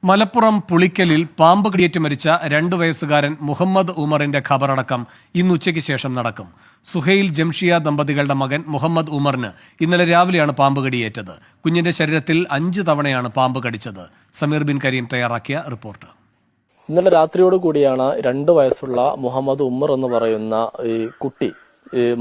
മലപ്പുറം പുളിക്കലിൽ പാമ്പ് കടിയേറ്റ് മരിച്ച 2 വയസ്സുകാരൻ മുഹമ്മദ് ഉമറിന്റെ ഖബറടക്കം ഇന്ന് ഉച്ചയ്ക്ക് ശേഷം നടക്കും. സുഹൈൽ ജംഷിയ ദമ്പതികളുടെ മകൻ മുഹമ്മദ് ഉമറിന് ഇന്നലെ രാവിലെയാണ് പാമ്പ് കടിയേറ്റത്. കുഞ്ഞിന്റെ ശരീരത്തിൽ 5 തവണയാണ് പാമ്പ് കടിച്ചത്. സമീർ ബിൻ കരീം തയ്യാറാക്കിയ റിപ്പോർട്ട്. ഇന്നലെ രാത്രിയോട് കൂടിയാണ് 2 വയസ്സുള്ള മുഹമ്മദ് ഉമർ എന്ന് പറയുന്ന ഈ കുട്ടി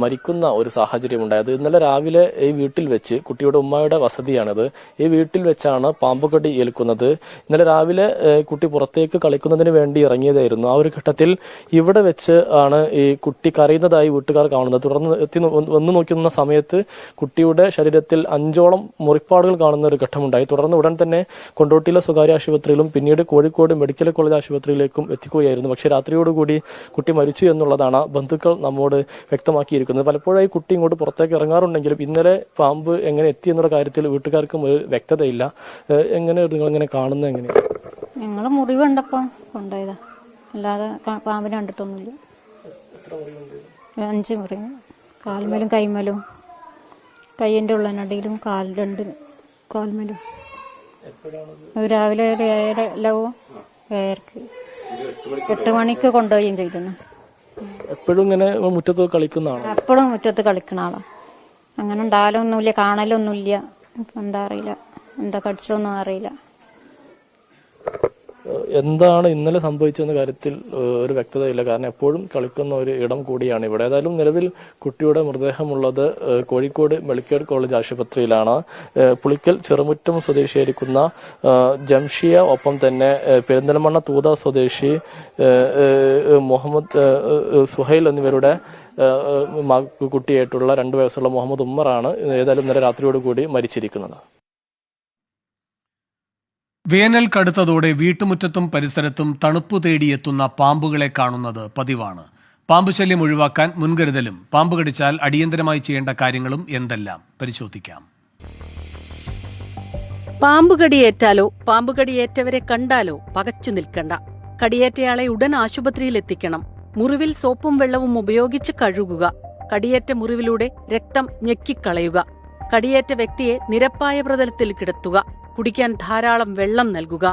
മരിക്കുന്ന ഒരു സാഹചര്യം ഉണ്ടായത്. ഇന്നലെ രാവിലെ ഈ വീട്ടിൽ വെച്ച്, കുട്ടിയുടെ ഉമ്മയുടെ വസതിയാണിത്, ഈ വീട്ടിൽ വെച്ചാണ് പാമ്പുകടി ഏൽക്കുന്നത്. ഇന്നലെ രാവിലെ കുട്ടി പുറത്തേക്ക് കളിക്കുന്നതിന് വേണ്ടി ഇറങ്ങിയതായിരുന്നു. ആ ഒരു ഘട്ടത്തിൽ ഇവിടെ വെച്ച് ആണ് ഈ കുട്ടി കരയുന്നതായി വീട്ടുകാർ കാണുന്നത്. തുടർന്ന് വന്നു നോക്കുന്ന സമയത്ത് കുട്ടിയുടെ ശരീരത്തിൽ 5ഓളം മുറിപ്പാടുകൾ കാണുന്ന ഒരു ഘട്ടമുണ്ടായി. തുടർന്ന് ഉടൻ തന്നെ കൊണ്ടോട്ടിയിലെ സ്വകാര്യ ആശുപത്രിയിലും പിന്നീട് കോഴിക്കോട് മെഡിക്കൽ കോളേജ് ആശുപത്രിയിലേക്കും എത്തിക്കുകയായിരുന്നു. പക്ഷേ രാത്രിയോടുകൂടി കുട്ടി മരിച്ചു എന്നുള്ളതാണ് ബന്ധുക്കൾ നമ്മോട് വ്യക്തമാക്കിയിരിക്കുന്നത്. പലപ്പോഴായി കുട്ടി ഇങ്ങോട്ട് പുറത്തേക്ക് ഇറങ്ങാറുണ്ടെങ്കിലും ഇന്നലെ പാമ്പ് എങ്ങനെ എത്തി എന്നുള്ള കാര്യത്തിൽ വീട്ടുകാർക്കും ഒരു വ്യക്തതയില്ല. നിങ്ങൾ കാണുന്നത് എങ്ങനെയാണ്? ഞങ്ങൾ മുറിവ് കണ്ടപ്പോ കൊണ്ടുപോയതാ, അല്ലാതെ പാമ്പിനെ കണ്ടിട്ടൊന്നുമില്ല. 5 മുറിവ്, കാൽമേലും കൈമേലും, കൈയിന്റെ ഉള്ളനടിയിലും കാൽമേലും. രാവിലെ 8 മണിക്ക് കൊണ്ടുപോവുകയും ചെയ്തിരുന്നു. എപ്പോഴും ഇങ്ങനെ മുറ്റത്ത് കളിക്കുന്നതാണ്? എപ്പോഴും മുറ്റത്ത് കളിക്കുന്ന ആളാ. അങ്ങനെ ഉണ്ടാകലൊന്നുമില്ല, കാണലൊന്നുമില്ല. എന്താ അറിയില്ല, എന്താ കടിച്ചൊന്നും അറിയില്ല. എന്താണ് ഇന്നലെ സംഭവിച്ചെന്ന കാര്യത്തിൽ ഒരു വ്യക്തതയില്ല. കാരണം എപ്പോഴും കളിക്കുന്ന ഒരു ഇടം കൂടിയാണ് ഇവിടെ. ഏതായാലും നിലവിൽ കുട്ടിയുടെ മൃതദേഹമുള്ളത് കോഴിക്കോട് മെഡിക്കൽ കോളേജ് ആശുപത്രിയിലാണ്. പുളിക്കൽ ചെറുമുറ്റം സ്വദേശിയായിരിക്കുന്ന ജംഷിയ, ഒപ്പം തന്നെ പെരിന്തൽമണ്ണ തൂത സ്വദേശി മുഹമ്മദ് സുഹൈൽ എന്നിവരുടെ കുട്ടിയായിട്ടുള്ള 2 വയസ്സുള്ള മുഹമ്മദ് ഉമ്മറാണ് ഏതായാലും ഇന്നലെ രാത്രിയോടുകൂടി മരിച്ചിരിക്കുന്നത്. വേനൽ കടുത്തതോടെ വീട്ടുമുറ്റത്തും പരിസരത്തും തണുപ്പു തേടിയെത്തുന്ന പാമ്പുകളെ കാണുന്നത് പതിവാണ്. പാമ്പ് ശല്യം ഒഴിവാക്കാൻ മുൻകരുതലും പാമ്പ് കടിച്ചാൽ അടിയന്തരമായി ചെയ്യേണ്ട കാര്യങ്ങളും എന്തെല്ലാം പരിശോധിക്കാം. പാമ്പുകടിയേറ്റാലോ പാമ്പുകടിയേറ്റവരെ കണ്ടാലോ പകച്ചു നിൽക്കണ്ട. കടിയേറ്റയാളെ ഉടൻ ആശുപത്രിയിൽ എത്തിക്കണം. മുറിവിൽ സോപ്പും വെള്ളവും ഉപയോഗിച്ച് കഴുകുക. കടിയേറ്റ മുറിവിലൂടെ രക്തം ഞെക്കിക്കളയുക. കടിയേറ്റ വ്യക്തിയെ നിരപ്പായ പ്രതലത്തിൽ കിടത്തുക. കുടിക്കാൻ ധാരാളം വെള്ളം നൽകുക.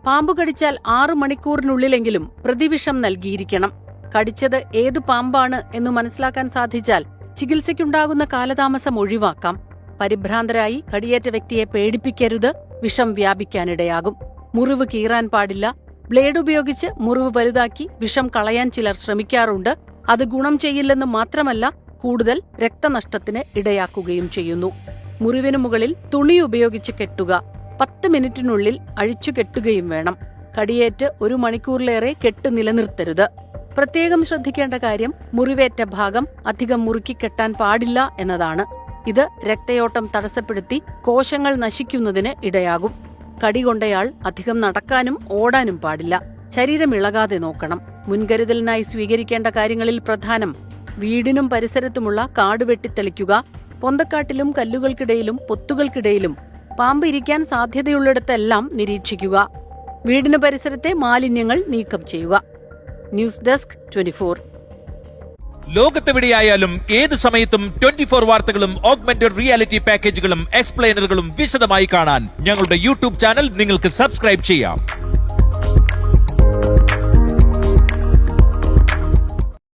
പാമ്പ് കടിച്ചാൽ 6 മണിക്കൂറിനുള്ളിലെങ്കിലും പ്രതിവിഷം നൽകിയിരിക്കണം. കടിച്ചത് ഏതു പാമ്പാണ് എന്ന് മനസ്സിലാക്കാൻ സാധിച്ചാൽ ചികിത്സയ്ക്കുണ്ടാകുന്ന കാലതാമസം ഒഴിവാക്കാം. പരിഭ്രാന്തരായി കടിയേറ്റ വ്യക്തിയെ പേടിപ്പിക്കരുത്. വിഷം വ്യാപിക്കാനിടയാകും. മുറിവ് കീറാൻ പാടില്ല. ബ്ലേഡ് ഉപയോഗിച്ച് മുറിവ് വലുതാക്കി വിഷം കളയാൻ ചിലർ ശ്രമിക്കാറുണ്ട്. അത് ഗുണം ചെയ്യില്ലെന്ന് മാത്രമല്ല, കൂടുതൽ രക്തനഷ്ടത്തിന് ഇടയാക്കുകയും ചെയ്യുന്നു. മുറിവിനു മുകളിൽ തുണി ഉപയോഗിച്ച് കെട്ടുക. 10 മിനിറ്റിനുള്ളിൽ അഴിച്ചു കെട്ടുകയും വേണം. കടിയേറ്റ് 1 മണിക്കൂറിലേറെ കെട്ട് നിലനിർത്തരുത്. പ്രത്യേകം ശ്രദ്ധിക്കേണ്ട കാര്യം, മുറിവേറ്റ ഭാഗം അധികം മുറുക്കി കെട്ടാൻ പാടില്ല എന്നതാണ്. ഇത് രക്തയോട്ടം തടസ്സപ്പെടുത്തി കോശങ്ങൾ നശിക്കുന്നതിന് ഇടയാകും. കടികൊണ്ടയാൾ അധികം നടക്കാനും ഓടാനും പാടില്ല. ശരീരം ഇളകാതെ നോക്കണം. മുൻകരുതലിനായി സ്വീകരിക്കേണ്ട കാര്യങ്ങളിൽ പ്രധാനം, വീടിനും പരിസരത്തുമുള്ള കാട് വെട്ടിത്തെളിക്കുക. പൊന്തക്കാട്ടിലും കല്ലുകൾക്കിടയിലും പൊത്തുകൾക്കിടയിലും പാമ്പ് ഇരിക്കാൻ സാധ്യതയുള്ളിടത്തെല്ലാം നിരീക്ഷിക്കുക. വീടിന് പരിസരത്തെ മാലിന്യങ്ങൾ നീക്കം ചെയ്യുക. News desk 24. ലോകത്തെവിടെയായാലും ഏത് സമയത്തും 24 വാർത്തകളും ഓഗ്മെന്റഡ് റിയാലിറ്റി പാക്കേജുകളും എക്സ്പ്ലെയിനറുകളും വിശദമായി കാണാൻ ഞങ്ങളുടെ യൂട്യൂബ് ചാനൽ നിങ്ങൾക്ക് സബ്സ്ക്രൈബ് ചെയ്യാം.